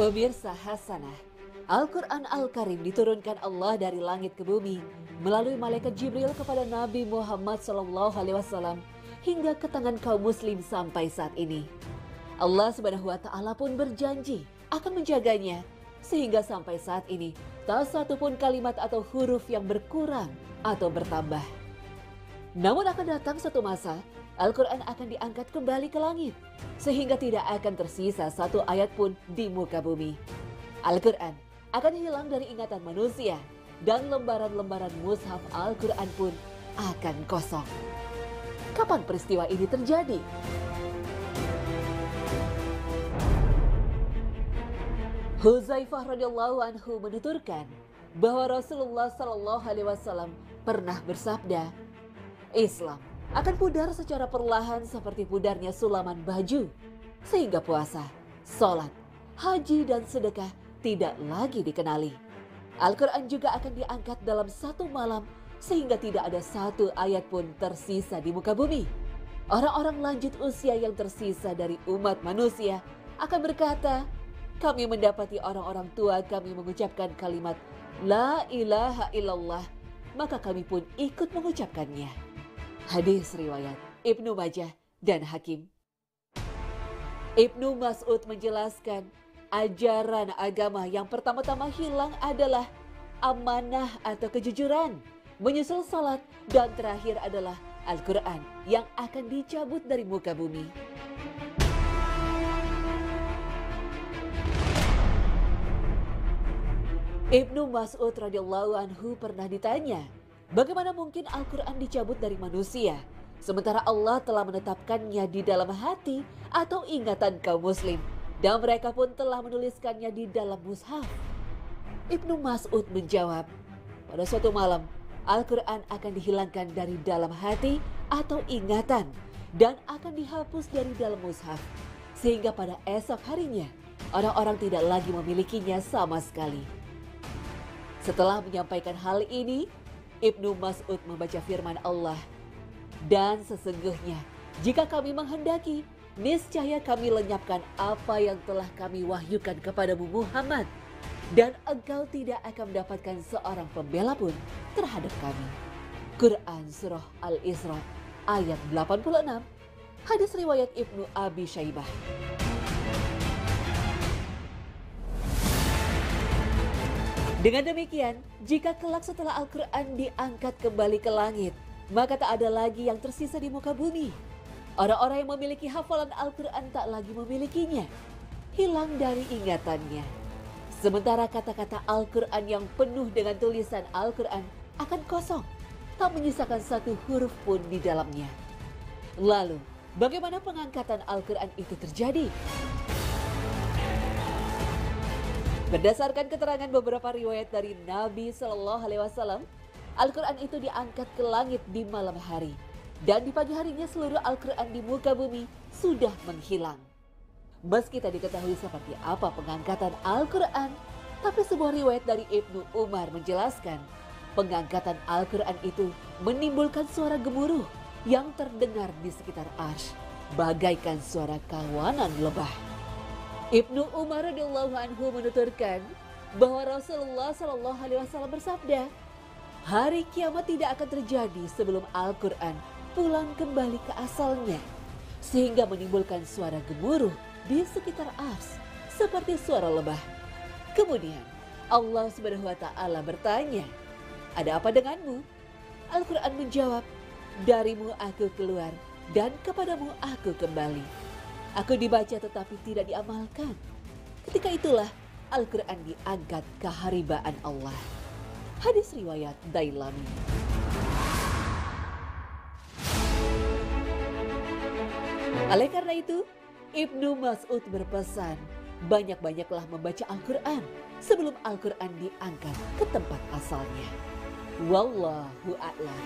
Pemirsa Hasanah, Al-Quran Al-Karim diturunkan Allah dari langit ke bumi melalui malaikat Jibril kepada Nabi Muhammad SAW hingga ke tangan kaum muslim sampai saat ini. Allah Subhanahu wa Ta'ala pun berjanji akan menjaganya sehingga sampai saat ini tak satu pun kalimat atau huruf yang berkurang atau bertambah. Namun akan datang satu masa Al-Quran akan diangkat kembali ke langit sehingga tidak akan tersisa satu ayat pun di muka bumi. Al-Quran akan hilang dari ingatan manusia dan lembaran-lembaran mushaf Al-Quran pun akan kosong. Kapan peristiwa ini terjadi? Huzaifah radhiyallahu anhu menuturkan bahwa Rasulullah SAW pernah bersabda, Islam akan pudar secara perlahan seperti pudarnya sulaman baju, sehingga puasa, sholat, haji dan sedekah tidak lagi dikenali. Al-Quran juga akan diangkat dalam satu malam sehingga tidak ada satu ayat pun tersisa di muka bumi. Orang-orang lanjut usia yang tersisa dari umat manusia akan berkata, kami mendapati orang-orang tua kami mengucapkan kalimat La ilaha illallah, maka kami pun ikut mengucapkannya. Hadis riwayat Ibnu Majah dan Hakim. Ibnu Mas'ud menjelaskan, ajaran agama yang pertama-tama hilang adalah amanah atau kejujuran, menyusul salat, dan terakhir adalah Al-Quran yang akan dicabut dari muka bumi. Ibnu Mas'ud radhiyallahu anhu pernah ditanya, bagaimana mungkin Al-Quran dicabut dari manusia, sementara Allah telah menetapkannya di dalam hati atau ingatan kaum muslim, dan mereka pun telah menuliskannya di dalam mushaf. Ibnu Mas'ud menjawab, pada suatu malam, Al-Quran akan dihilangkan dari dalam hati atau ingatan, dan akan dihapus dari dalam mushaf, sehingga pada esok harinya, orang-orang tidak lagi memilikinya sama sekali. Setelah menyampaikan hal ini, Ibnu Mas'ud membaca firman Allah, dan sesungguhnya jika kami menghendaki, niscaya kami lenyapkan apa yang telah kami wahyukan kepadamu Muhammad, dan engkau tidak akan mendapatkan seorang pembela pun terhadap kami. Quran Surah Al-Isra ayat 86, hadis riwayat Ibnu Abi Syaibah. Dengan demikian, jika kelak setelah Al-Quran diangkat kembali ke langit, maka tak ada lagi yang tersisa di muka bumi. Orang-orang yang memiliki hafalan Al-Quran tak lagi memilikinya, hilang dari ingatannya. Sementara kata-kata Al-Quran yang penuh dengan tulisan Al-Quran akan kosong, tak menyisakan satu huruf pun di dalamnya. Lalu, bagaimana pengangkatan Al-Quran itu terjadi? Berdasarkan keterangan beberapa riwayat dari Nabi SAW, Al-Quran itu diangkat ke langit di malam hari. Dan di pagi harinya seluruh Al-Quran di muka bumi sudah menghilang. Meski tak diketahui seperti apa pengangkatan Al-Quran, tapi sebuah riwayat dari Ibnu Umar menjelaskan, pengangkatan Al-Quran itu menimbulkan suara gemuruh yang terdengar di sekitar arsy, bagaikan suara kawanan lebah. Ibnu Umar radhiyallahu anhu menuturkan bahwa Rasulullah SAW bersabda, hari kiamat tidak akan terjadi sebelum Al-Quran pulang kembali ke asalnya, sehingga menimbulkan suara gemuruh di sekitar arsy seperti suara lebah. Kemudian Allah Subhanahu wa Ta'ala bertanya, ada apa denganmu? Al-Quran menjawab, darimu aku keluar dan kepadamu aku kembali. Aku dibaca tetapi tidak diamalkan. Ketika itulah Al-Quran diangkat keharibaan Allah. Hadis riwayat Dailami. Oleh karena itu, Ibnu Mas'ud berpesan, banyak-banyaklah membaca Al-Quran sebelum Al-Quran diangkat ke tempat asalnya. Wallahu a'lam.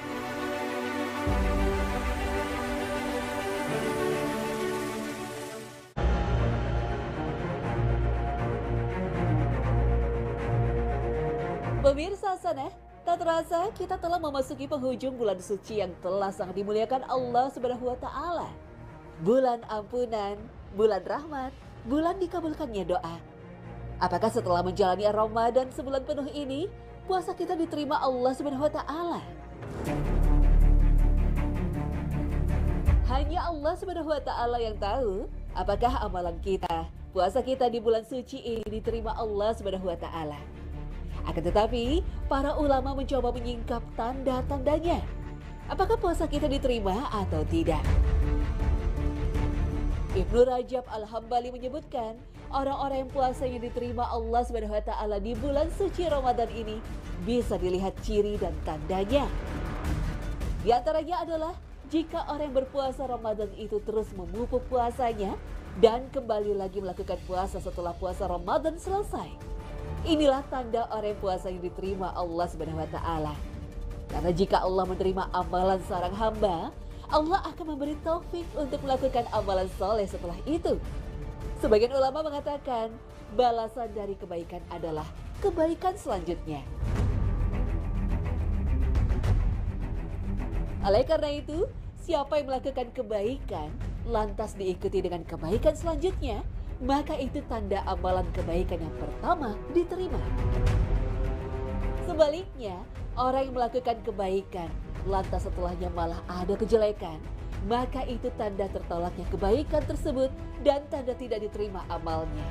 Pemirsa Hasanah, tak terasa kita telah memasuki penghujung bulan suci yang telah sangat dimuliakan Allah Subhanahu wa Ta'ala. Bulan ampunan, bulan rahmat, bulan dikabulkannya doa. Apakah setelah menjalani Ramadan sebulan penuh ini, puasa kita diterima Allah Subhanahu wa taala? Hanya Allah Subhanahu wa taala yang tahu apakah amalan kita, puasa kita di bulan suci ini diterima Allah Subhanahu wa taala. Akan tetapi, para ulama mencoba menyingkap tanda-tandanya. Apakah puasa kita diterima atau tidak? Ibnu Rajab Al-Hambali menyebutkan, orang-orang yang puasanya diterima Allah Subhanahu wa taala di bulan suci Ramadan ini bisa dilihat ciri dan tandanya. Di antaranya adalah jika orang yang berpuasa Ramadan itu terus memupuk puasanya dan kembali lagi melakukan puasa setelah puasa Ramadan selesai. Inilah tanda orang yang puasanya diterima Allah Subhanahu wa taala. Karena jika Allah menerima amalan seorang hamba, Allah akan memberi taufik untuk melakukan amalan soleh setelah itu. Sebagian ulama mengatakan, balasan dari kebaikan adalah kebaikan selanjutnya. Oleh karena itu, siapa yang melakukan kebaikan, lantas diikuti dengan kebaikan selanjutnya, maka itu tanda amalan kebaikan yang pertama diterima. Sebaliknya, orang yang melakukan kebaikan, lantas setelahnya malah ada kejelekan, maka itu tanda tertolaknya kebaikan tersebut dan tanda tidak diterima amalnya.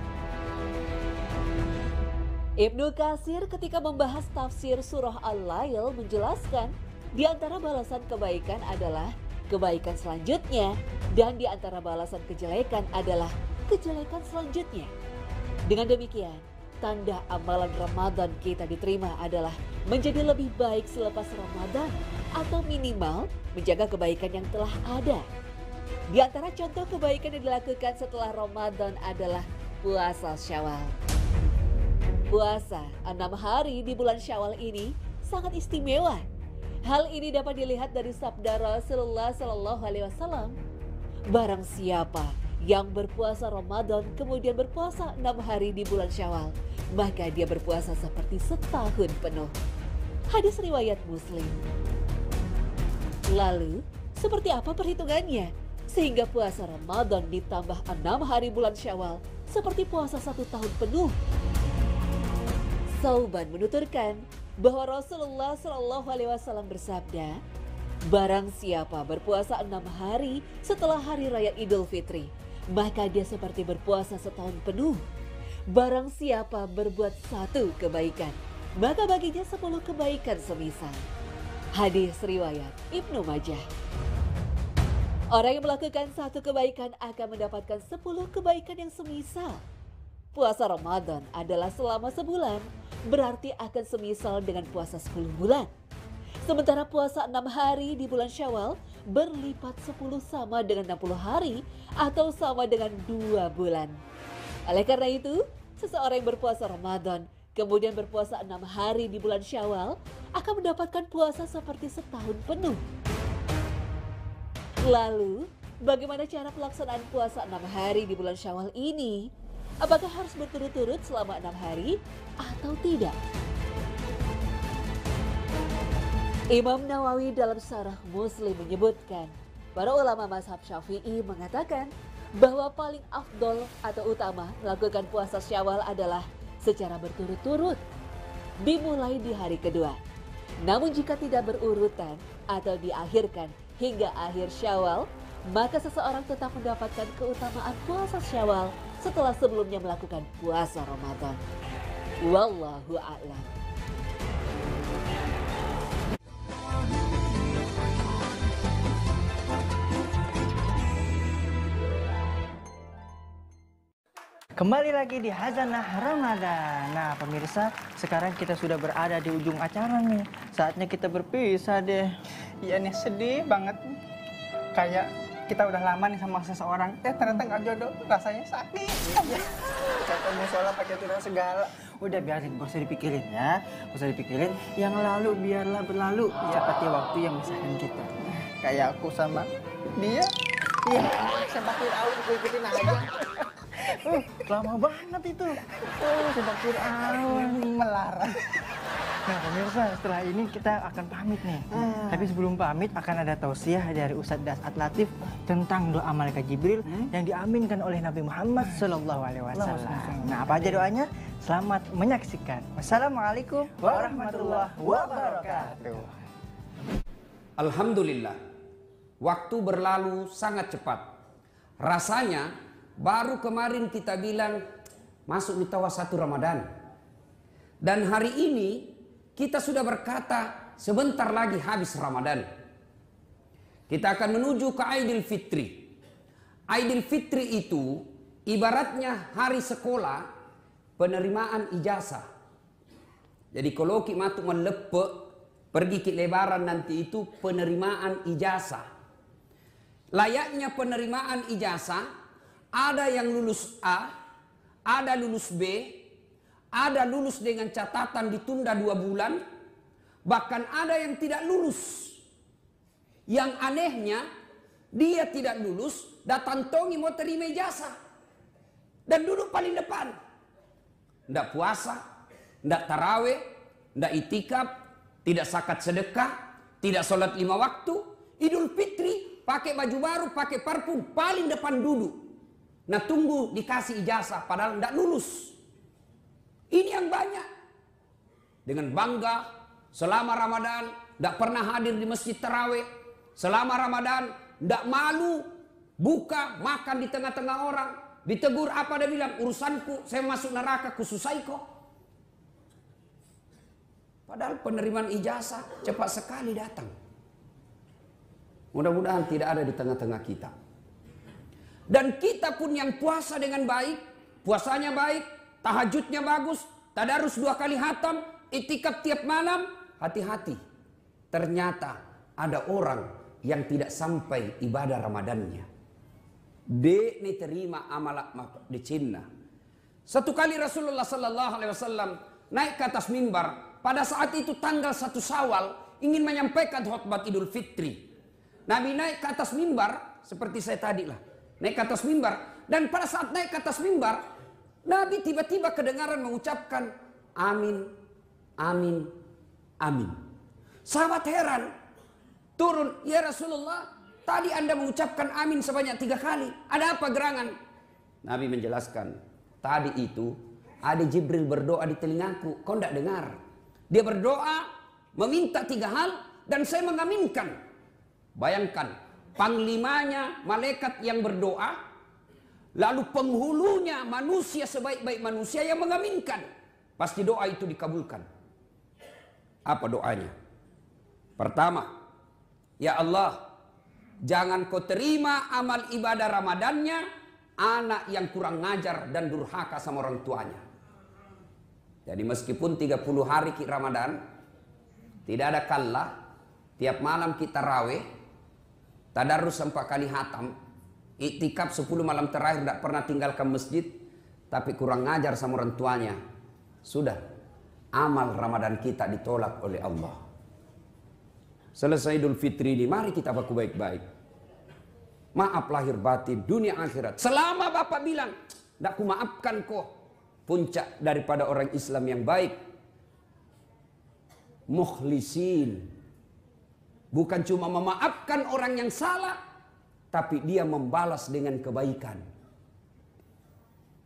Ibnu Katsir ketika membahas tafsir surah Al-Lail menjelaskan, di antara balasan kebaikan adalah kebaikan selanjutnya, dan di antara balasan kejelekan adalah kejelekan selanjutnya. Dengan demikian, tanda amalan Ramadan kita diterima adalah menjadi lebih baik selepas Ramadan atau minimal menjaga kebaikan yang telah ada. Di antara contoh kebaikan yang dilakukan setelah Ramadan adalah puasa Syawal. Puasa 6 hari di bulan Syawal ini sangat istimewa. Hal ini dapat dilihat dari sabda Rasulullah SAW. Barang siapa yang berpuasa Ramadan kemudian berpuasa 6 hari di bulan Syawal, maka dia berpuasa seperti setahun penuh. Hadis riwayat Muslim. Lalu, seperti apa perhitungannya? Sehingga puasa Ramadan ditambah 6 hari bulan Syawal seperti puasa 1 tahun penuh. Sauban menuturkan bahwa Rasulullah SAW bersabda, barang siapa berpuasa 6 hari setelah hari raya Idul Fitri, maka dia seperti berpuasa setahun penuh. Barang siapa berbuat 1 kebaikan, maka baginya 10 kebaikan semisal. Hadis riwayat Ibnu Majah. Orang yang melakukan 1 kebaikan akan mendapatkan 10 kebaikan yang semisal. Puasa Ramadan adalah selama sebulan, berarti akan semisal dengan puasa 10 bulan. Sementara puasa 6 hari di bulan Syawal berlipat 10 sama dengan 60 hari atau sama dengan 2 bulan. Oleh karena itu, seseorang yang berpuasa Ramadan kemudian berpuasa 6 hari di bulan Syawal akan mendapatkan puasa seperti setahun penuh. Lalu, bagaimana cara pelaksanaan puasa 6 hari di bulan Syawal ini? Apakah harus berturut-turut selama 6 hari atau tidak? Imam Nawawi dalam Syarah Muslim menyebutkan, para ulama mazhab Syafi'i mengatakan bahwa paling afdol atau utama melakukan puasa Syawal adalah secara berturut-turut, dimulai di hari kedua. Namun jika tidak berurutan atau diakhirkan hingga akhir Syawal, maka seseorang tetap mendapatkan keutamaan puasa Syawal setelah sebelumnya melakukan puasa Ramadan. Wallahu a'lam. Kembali lagi di Hazanah Ramadan. Nah pemirsa, sekarang kita sudah berada di ujung acara nih. Saatnya kita berpisah deh. Iya nih, sedih banget. Kayak kita udah lama nih sama seseorang, ternyata nggak jodoh, rasanya sakit. Sampai musola pakai tunang segala. Udah biarin, gak usah dipikirin ya. Gak usah dipikirin, yang lalu biarlah berlalu. Seperti waktu yang misahin kita. Kayak aku sama dia. Iya, sepak Fir'aun ikutin aja. Lama banget itu. Sepak Fir'aun. Melarang. Nah pemirsa, setelah ini kita akan pamit nih. Tapi sebelum pamit akan ada tausiah dari Ustadz Dasat Latif tentang doa malaikat Jibril yang diaminkan oleh Nabi Muhammad SAW. Nah apa aja doanya? Selamat menyaksikan. Wassalamualaikum warahmatullahi wabarakatuh. Alhamdulillah, waktu berlalu sangat cepat. Rasanya baru kemarin kita bilang masuk di tawa 1 Ramadan. Dan hari ini kita sudah berkata sebentar lagi habis Ramadan. Kita akan menuju ke Aidil Fitri. Aidil Fitri itu ibaratnya hari sekolah penerimaan ijazah. Jadi kalau kita matu melepe pergi ke lebaran nanti itu penerimaan ijazah. Layaknya penerimaan ijazah, ada yang lulus A, ada lulus B, ada lulus dengan catatan ditunda 2 bulan, bahkan ada yang tidak lulus. Yang anehnya, dia tidak lulus, datang tongi mau terima ijazah. Dan duduk paling depan. Tidak puasa, tidak taraweh, tidak itikaf, tidak zakat sedekah, tidak sholat 5 waktu. Idul Fitri, pakai baju baru, pakai parfum, paling depan duduk. Nah tunggu dikasih ijazah, padahal tidak lulus. Ini yang banyak. Dengan bangga, selama Ramadan, tidak pernah hadir di masjid taraweh. Selama Ramadan, tidak malu, buka, makan di tengah-tengah orang. Ditegur apa dia bilang, urusanku, saya masuk neraka, kususai kok. Padahal penerimaan ijazah cepat sekali datang. Mudah-mudahan tidak ada di tengah-tengah kita. Dan kita pun yang puasa dengan baik, puasanya baik, tahajudnya bagus, tadarus 2 kali hatam, itikaf tiap malam, hati-hati. Ternyata ada orang yang tidak sampai ibadah Ramadannya. Dia ini terima amal di Cina. Satu kali Rasulullah Sallallahu Alaihi Wasallam naik ke atas mimbar. Pada saat itu tanggal 1 Syawal ingin menyampaikan khutbah Idul Fitri. Nabi naik ke atas mimbar seperti saya tadi lah. Naik ke atas mimbar. Dan pada saat naik ke atas mimbar, Nabi tiba-tiba kedengaran mengucapkan amin, amin, amin. Sahabat heran. Turun, ya Rasulullah, tadi Anda mengucapkan amin sebanyak 3 kali. Ada apa gerangan? Nabi menjelaskan, tadi itu ada Jibril berdoa di telingaku, kau tidak dengar. Dia berdoa, meminta 3 hal, dan saya mengaminkan. Bayangkan, panglimanya malaikat yang berdoa, lalu penghulunya manusia sebaik-baik manusia yang mengaminkan. Pasti doa itu dikabulkan. Apa doanya? Pertama, ya Allah, jangan kau terima amal ibadah Ramadannya anak yang kurang ngajar dan durhaka sama orang tuanya. Jadi meskipun 30 hari Ramadan, tidak ada kalah, tiap malam kita raweh, tadarus 4 kali hatam, iktikaf 10 malam terakhir tidak pernah tinggalkan masjid, tapi kurang ngajar sama orang tuanya. Sudah, amal Ramadan kita ditolak oleh Allah. Selesai Idul Fitri ini, mari kita baku baik-baik. Maaf lahir batin, dunia akhirat. Selama Bapak bilang, tidak ku maafkan kok. Puncak daripada orang Islam yang baik. Mukhlisin. Bukan cuma memaafkan orang yang salah, tapi dia membalas dengan kebaikan.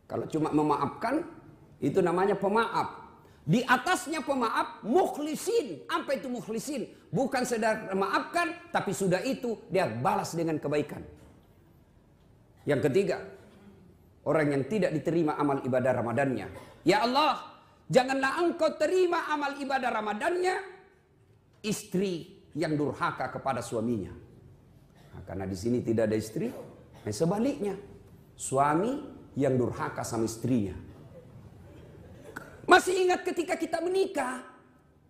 Kalau cuma memaafkan, itu namanya pemaaf. Di atasnya pemaaf, mukhlisin. Apa itu mukhlisin? Bukan sedang memaafkan, tapi sudah itu dia balas dengan kebaikan. Yang ketiga, orang yang tidak diterima amal ibadah Ramadannya. Ya Allah, janganlah engkau terima amal ibadah Ramadannya istri yang durhaka kepada suaminya. Nah, karena di sini tidak ada istri, sebaliknya suami yang durhaka sama istrinya. Masih ingat ketika kita menikah?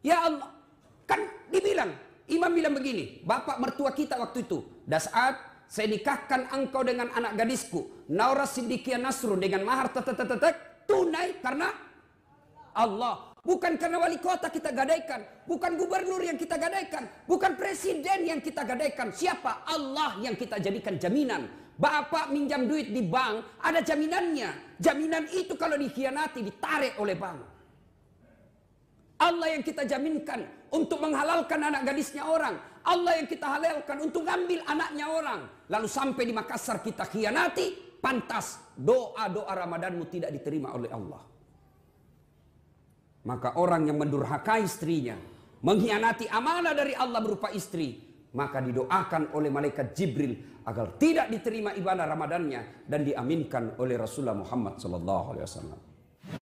Ya Allah, kan dibilang, imam bilang begini, bapak mertua kita waktu itu, dah saat saya nikahkan engkau dengan anak gadisku, Naura Siddiqiyah Nasrun dengan mahar tunai karena Allah. Bukan karena wali kota kita gadaikan, bukan gubernur yang kita gadaikan, bukan presiden yang kita gadaikan. Siapa? Allah yang kita jadikan jaminan. Bapak minjam duit di bank, ada jaminannya. Jaminan itu kalau dikhianati ditarik oleh bank. Allah yang kita jaminkan untuk menghalalkan anak gadisnya orang. Allah yang kita halalkan untuk ngambil anaknya orang. Lalu sampai di Makassar kita khianati, pantas doa-doa Ramadanmu tidak diterima oleh Allah. Maka orang yang mendurhakai istrinya, mengkhianati amanah dari Allah berupa istri, maka didoakan oleh malaikat Jibril agar tidak diterima ibadah Ramadannya dan diaminkan oleh Rasulullah Muhammad SAW.